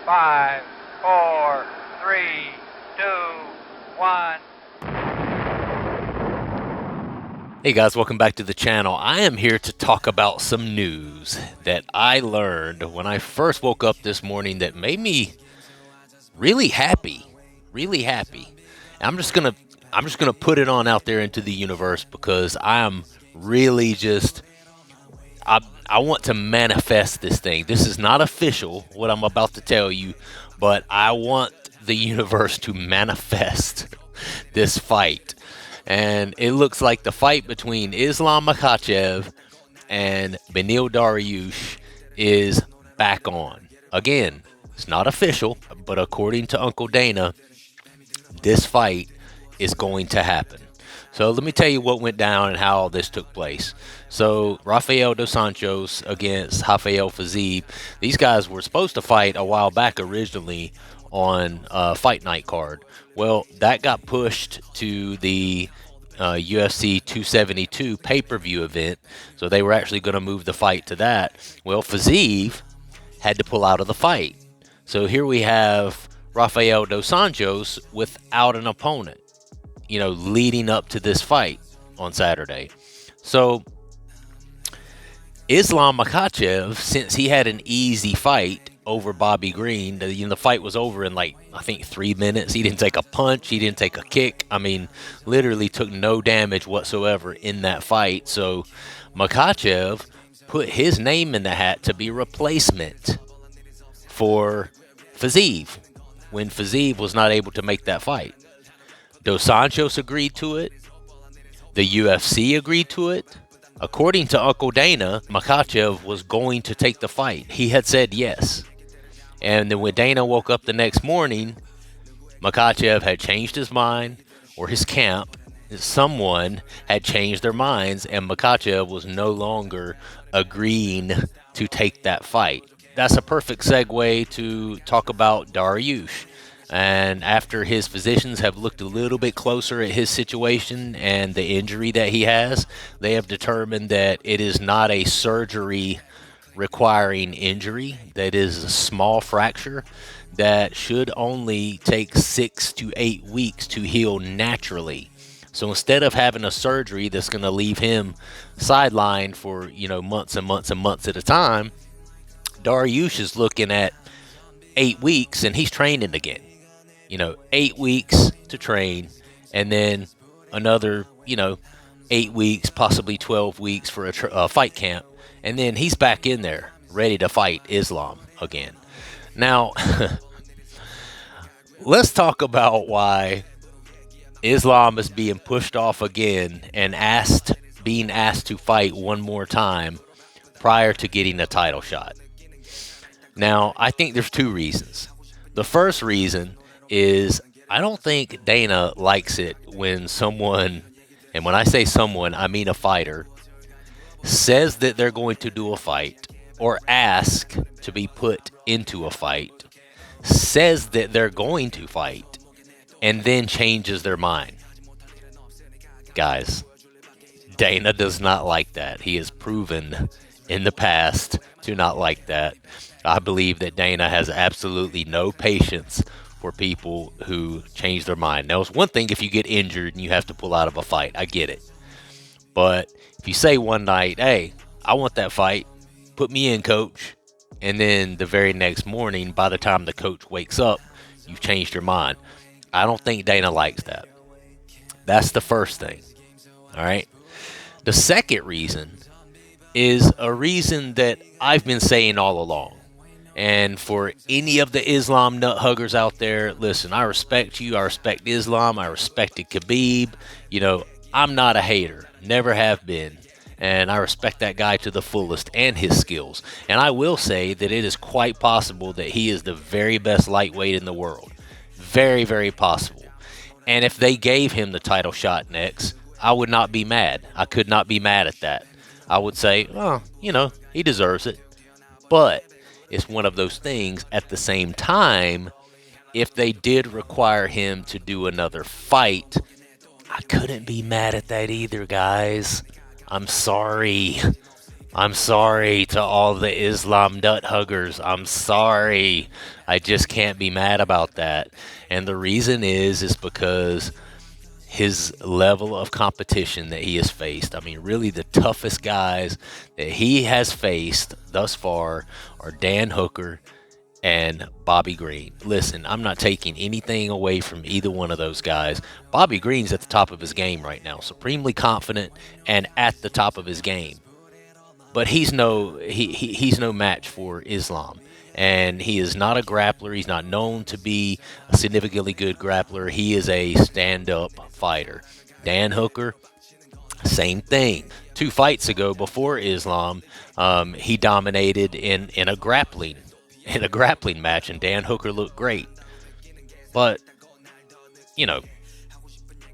5, 4, 3, 2, 1. Hey guys, welcome back to the channel. I am here to talk about some news that I learned when I first woke up this morning that made me really happy, really happy. And I'm just gonna put it on out there into the universe because I am really just I want to manifest this thing. This is not official what I'm about to tell you, but I want the universe to manifest this fight. And it looks like the fight between Islam Makhachev and Beneil Dariush is back on. Again, it's not official, but according to Uncle Dana, this fight is going to happen. So let me tell you what went down and how all this took place. So Rafael dos Anjos against Rafael Fiziev. These guys were supposed to fight a while back originally on Fight Night card. Well, that got pushed to the UFC 272 pay-per-view event. So they were actually going to move the fight to that. Well, Fiziev had to pull out of the fight. So here we have Rafael dos Anjos without an opponent, leading up to this fight on Saturday. So Islam Makhachev, since he had an easy fight over Bobby Green, the fight was over in I think 3 minutes. He didn't take a punch, he didn't take a kick. I mean, literally took no damage whatsoever in that fight. So Makhachev put his name in the hat to be a replacement for Fiziev when Fiziev was not able to make that fight. Dos Anjos agreed to it. The UFC agreed to it. According to Uncle Dana, Makhachev was going to take the fight. He had said yes. And then when Dana woke up the next morning, Makhachev had changed his mind, or his camp, someone had changed their minds, and Makhachev was no longer agreeing to take that fight. That's a perfect segue to talk about Dariush. And after his physicians have looked a little bit closer at his situation and the injury that he has, they have determined that it is not a surgery requiring injury, that is a small fracture that should only take 6 to 8 weeks to heal naturally. So instead of having a surgery that's going to leave him sidelined for, months and months and months at a time, Dariush is looking at 8 weeks and he's training again. 8 weeks to train, and then another, 8 weeks, possibly 12 weeks for a fight camp, and then he's back in there ready to fight Islam again. Now, let's talk about why Islam is being pushed off again and being asked to fight one more time prior to getting a title shot. Now, I think there's 2 reasons. The first reason is I don't think Dana likes it when someone, and when I say someone, I mean a fighter, says that they're going to do a fight or ask to be put into a fight, says that they're going to fight, and then changes their mind. Guys, Dana does not like that. He has proven in the past to not like that. I believe that Dana has absolutely no patience for people who change their mind. Now, it's one thing if you get injured and you have to pull out of a fight. I get it. But if you say one night, hey, I want that fight, put me in, coach, and then the very next morning, by the time the coach wakes up, you've changed your mind. I don't think Dana likes that. That's the first thing. All right. The second reason is a reason that I've been saying all along. And for any of the Islam nut huggers out there, listen, I respect you. I respect Islam. I respected Khabib. I'm not a hater. Never have been. And I respect that guy to the fullest and his skills. And I will say that it is quite possible that he is the very best lightweight in the world. Very, very possible. And if they gave him the title shot next, I would not be mad. I could not be mad at that. I would say, oh, he deserves it. But it's one of those things. At the same time, if they did require him to do another fight, I couldn't be mad at that either, guys. I'm sorry. I'm sorry to all the Islam nut huggers. I'm sorry. I just can't be mad about that. And the reason is because his level of competition that he has faced. I mean, really, the toughest guys that he has faced thus far are Dan Hooker and Bobby Green. Listen, I'm not taking anything away from either one of those guys. Bobby Green's at the top of his game right now, supremely confident and at the top of his game. But he's no match for Islam. And he is not a grappler. He's not known to be a significantly good grappler. He is a stand-up fighter. Dan Hooker, same thing. 2 fights ago, before Islam, he dominated in a grappling match, and Dan Hooker looked great. But you know,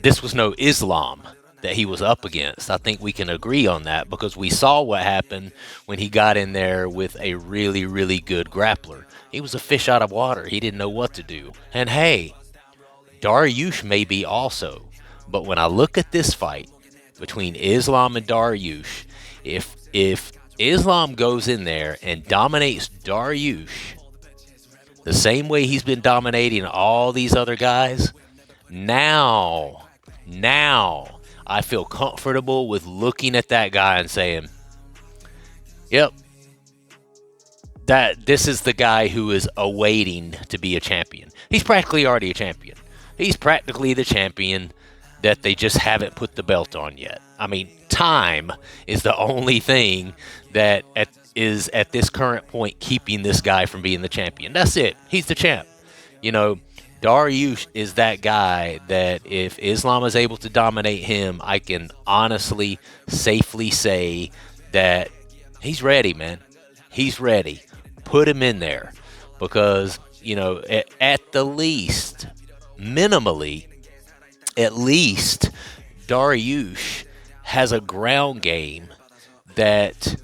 this was no Islam that he was up against. I think we can agree on that because we saw what happened when he got in there with a really, really good grappler. He was a fish out of water. He didn't know what to do. And hey, Dariush may be also. But when I look at this fight between Islam and Dariush, if Islam goes in there and dominates Dariush the same way he's been dominating all these other guys, now I feel comfortable with looking at that guy and saying, yep, that this is the guy who is awaiting to be a champion. He's practically already a champion. He's practically the champion that they just haven't put the belt on yet. I mean, time is the only thing that is at this current point keeping this guy from being the champion. That's it. He's the champ. You know, Dariush is that guy that if Islam is able to dominate him, I can honestly, safely say that he's ready, man. He's ready. Put him in there because, you know, at the least, minimally, at least Dariush has a ground game that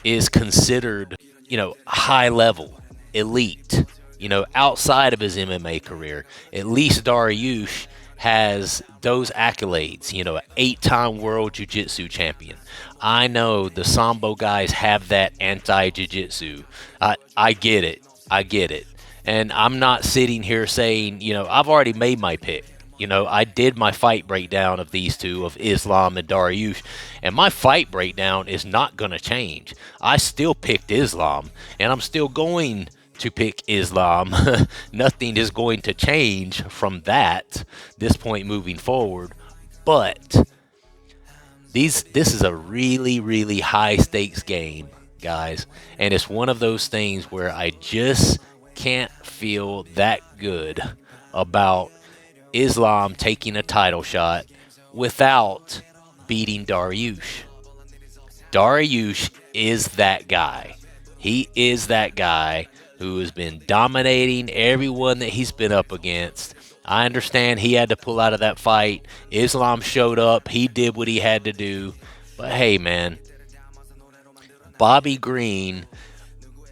is considered, you know, high level, elite. You know, outside of his MMA career, at least Dariush has those accolades. You know, an 8-time world jiu-jitsu champion. I know the Sambo guys have that anti-jiu-jitsu. I get it. I get it. And I'm not sitting here saying, you know, I've already made my pick. You know, I did my fight breakdown of these two, of Islam and Dariush, and my fight breakdown is not going to change. I still picked Islam, and I'm still going to pick Islam. Nothing is going to change from this point moving forward. But this is a really, really high stakes game, guys, and it's one of those things where I just can't feel that good about Islam taking a title shot without beating Dariush. Dariush is that guy. He is that guy who has been dominating everyone that he's been up against. I understand he had to pull out of that fight. Islam showed up. He did what he had to do. But hey, man, Bobby Green,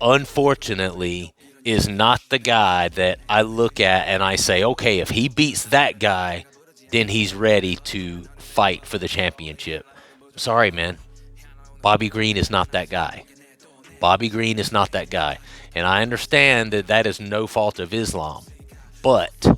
unfortunately, is not the guy that I look at and I say, okay, if he beats that guy, then he's ready to fight for the championship. Sorry, man. Bobby Green is not that guy. Bobby Green is not that guy. And I understand that that is no fault of Islam. But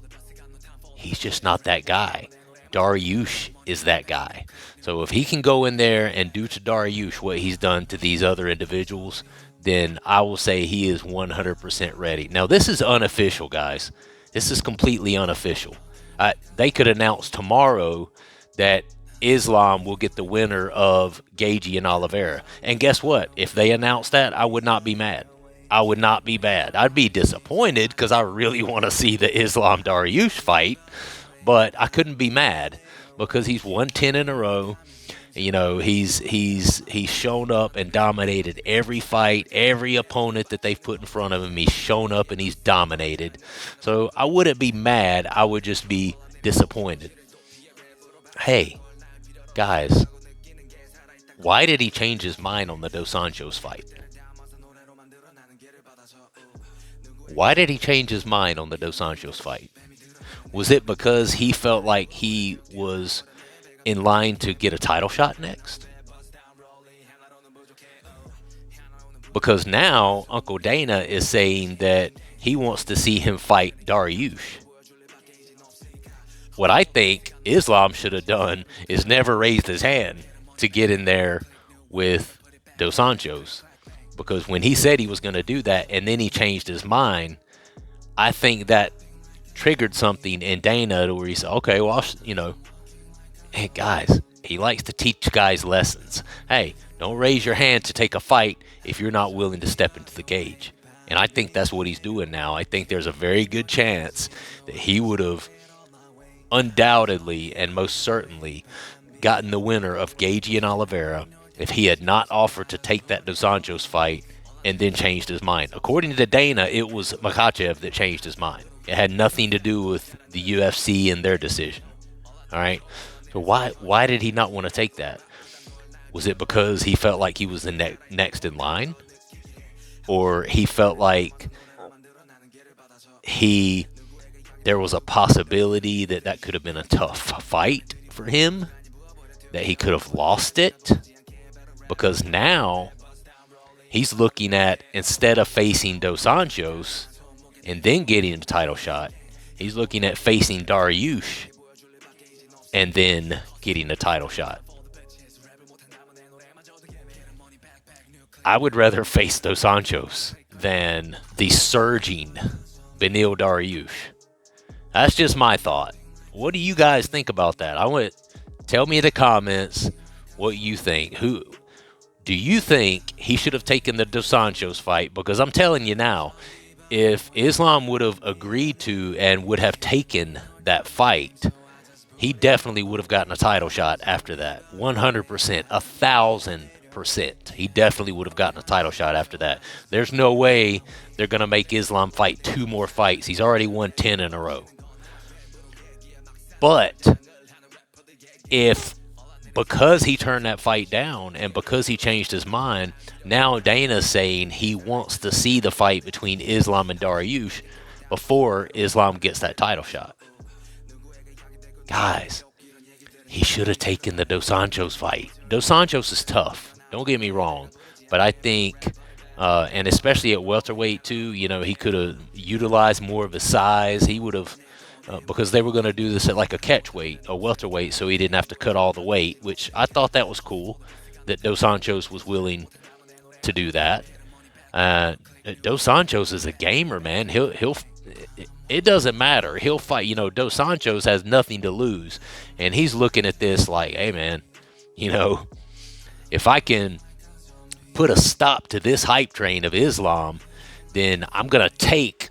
he's just not that guy. Dariush is that guy. So if he can go in there and do to Dariush what he's done to these other individuals, then I will say he is 100% ready. Now, this is unofficial, guys. This is completely unofficial. They could announce tomorrow that Islam will get the winner of Gaethje and Oliveira. And guess what? If they announce that, I would not be mad. I would not be bad. I'd be disappointed because I really want to see the Islam Dariush fight. But I couldn't be mad because he's won 10 in a row. You know, he's shown up and dominated every fight, every opponent that they've put in front of him. He's shown up and he's dominated. So I wouldn't be mad. I would just be disappointed. Hey, guys, why did he change his mind on the Dos Anjos fight? Why did he change his mind on the Dos Anjos fight? Was it because he felt like he was in line to get a title shot next? because now Uncle Dana is saying that he wants to see him fight Dariush. What I think Islam should have done is never raised his hand to get in there with Dos Anjos, because when he said he was going to do that and then he changed his mind, I think that triggered something in Dana where he said, okay, well, hey guys, he likes to teach guys lessons. Hey, don't raise your hand to take a fight if you're not willing to step into the cage. And I think that's what he's doing now. I think there's a very good chance that he would have undoubtedly and most certainly gotten the winner of Gagey and Oliveira if he had not offered to take that Dos Anjos fight and then changed his mind. According to Dana, it was Makhachev that changed his mind. It had nothing to do with the UFC and their decision. All right. So why did he not want to take that? Was it because he felt like he was the next in line? Or he felt like there was a possibility that could have been a tough fight for him, that he could have lost it? Because now he's looking at, instead of facing Dos Anjos and then getting a title shot, he's looking at facing Dariush and then getting a title shot. I would rather face Dos Anjos than the surging Beneil Dariush. That's just my thought. What do you guys think about that? Tell me in the comments what you think. Do you think he should have taken the Dos Anjos fight? Because I'm telling you now, if Islam would have agreed to and would have taken that fight, he definitely would have gotten a title shot after that. 100%, 1,000%. He definitely would have gotten a title shot after that. There's no way they're going to make Islam fight 2 more fights. He's already won 10 in a row. But because he turned that fight down and because he changed his mind, now Dana's saying he wants to see the fight between Islam and Dariush before Islam gets that title shot. Guys, he should have taken the Dos Anjos fight. Dos Anjos is tough. Don't get me wrong. But I think, and especially at welterweight too, he could have utilized more of his size. He would have, because they were going to do this at like a catchweight, a welterweight, so he didn't have to cut all the weight, which I thought that was cool, that Dos Anjos was willing to do that. Dos Anjos is a gamer, man. It doesn't matter. He'll fight. Dos Anjos has nothing to lose, and he's looking at this like, hey, man, if I can put a stop to this hype train of Islam, then I'm going to take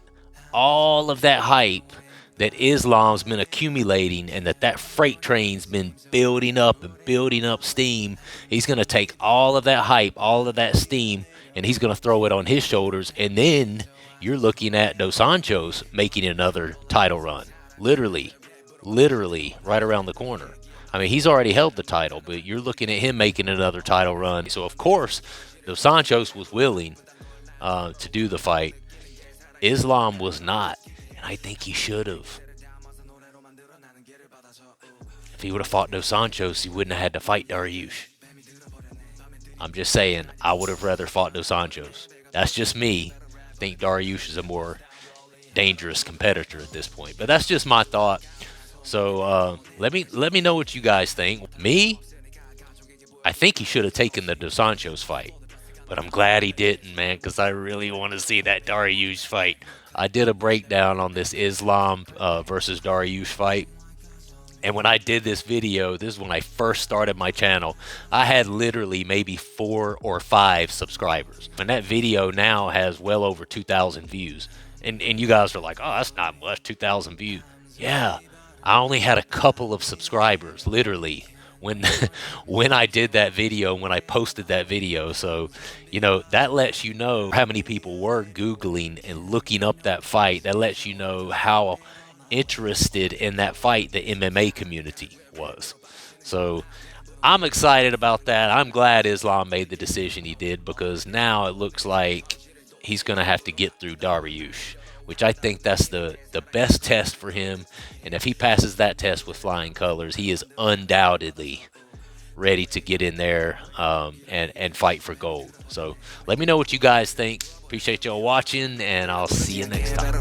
all of that hype that Islam's been accumulating and that freight train's been building up and building up steam. He's going to take all of that hype, all of that steam, and he's going to throw it on his shoulders. And then you're looking at Dos Anjos making another title run. Literally right around the corner. I mean, he's already held the title, but you're looking at him making another title run. So, of course, Dos Anjos was willing to do the fight. Islam was not, and I think he should have. If he would have fought Dos Anjos, he wouldn't have had to fight Dariush. I'm just saying, I would have rather fought Dos Anjos. That's just me. I think Dariush is a more dangerous competitor at this point, but that's just my thought. So let me know what you guys think. Me, I think he should have taken the Dos Anjos fight, but I'm glad he didn't, man, because I really want to see that Dariush fight. I did a breakdown on this Islam versus Dariush fight, and when I did this video, this is when I first started my channel, I had literally maybe 4 or 5 subscribers, and that video now has well over 2,000 views. And you guys are like, oh, that's not much, 2,000 views. Yeah. I only had a couple of subscribers, literally, when I did that video, when I posted that video. So, that lets you know how many people were Googling and looking up that fight. That lets you know how interested in that fight the MMA community was. So, I'm excited about that. I'm glad Islam made the decision he did, because now it looks like he's going to have to get through Dariush, which I think that's the best test for him. And if he passes that test with flying colors, he is undoubtedly ready to get in there and fight for gold. So let me know what you guys think. Appreciate y'all watching, and I'll see you next time.